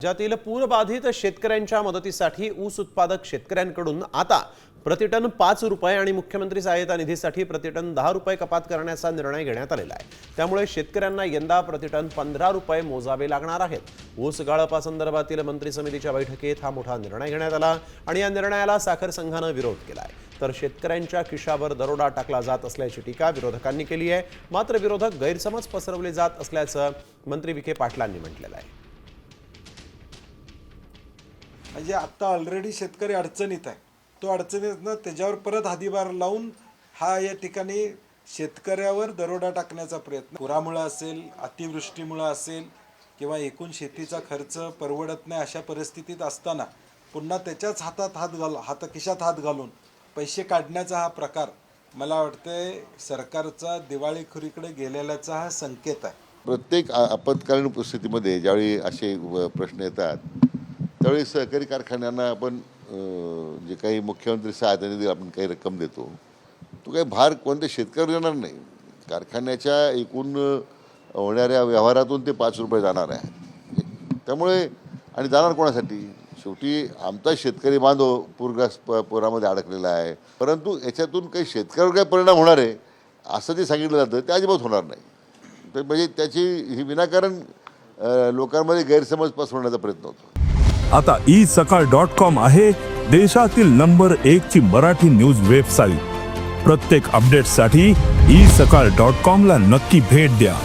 राज्यातील पूरबाधित शेतकऱ्यांच्या मदतीसाठी ऊस उत्पादक शेतकऱ्यांकडून आता प्रतिटन 5 रुपये आणि मुख्यमंत्री सहाय्यता निधीसाठी प्रतिटन 10 रुपये कपात करण्याचा निर्णय घेण्यात आलेला आहे। त्यामुळे शेतकऱ्यांना यंदा प्रतिटन 15 रुपये मोजावे लागणार आहेत। ऊस गाळपासंदर्भातील मंत्री समितीच्या बैठकीत हा मोठा निर्णय घेण्यात आला आणि या निर्णयाला साखर संघाने विरोध केलाय। तर शेतकऱ्यांच्या खिशावर दरोडा टाकला जात असल्याची टीका विरोधकांनी केली आहे। मात्र विरोधक गैरसमज पसरवले जात असल्याचं मंत्री विखे पाटलांनी म्हटलेलं आहे। म्हणजे आता ऑलरेडी शेतकरी अडचणीत आहे, तो अडचणीतनं त्याच्यावर परत हादीबार लावून हा या ठिकाणी शेतकऱ्यावर दरोडा टाकण्याचा प्रयत्न, पुरामुळे असेल, अतिवृष्टीमुळे असेल किंवा एकूण शेतीचा खर्च परवडत नाही अशा परिस्थितीत असताना पुन्हा त्याच्याच खिशात हात घालून पैसे काढण्याचा हा प्रकार मला वाटतंय सरकारचा दिवाळीखोरीकडे गेलेल्याचा हा संकेत आहे। प्रत्येक आपत्कालीन परिस्थितीमध्ये ज्यावेळी असे प्रश्न येतात त्यावेळी सहकारी कारखान्यांना आपण जे काही मुख्यमंत्री सहायता निधी आपण काही रक्कम देतो, तो काही भार कोणत्या शेतकऱ्यावर येणार नाही। कारखान्याच्या एकूण होणाऱ्या व्यवहारातून ते 5 रुपये जाणार आहे। त्यामुळे आणि जाणार कोणासाठी? शेवटी आमचा शेतकरी बांधव पुरामध्ये अडकलेला आहे, परंतु याच्यातून काही शेतकऱ्यावर काही परिणाम होणार आहे असं जे सांगितलं जातं ते अजिबात होणार नाही। तर म्हणजे त्याची ही विनाकारण लोकांमध्ये गैरसमज पसरवण्याचा प्रयत्न होतो। आता isakal.com आहे देशातील नंबर 1 ची मराठी न्यूज वेबसाईट। प्रत्येक अपडेटसाठी isakal.com ला नक्की भेट द्या।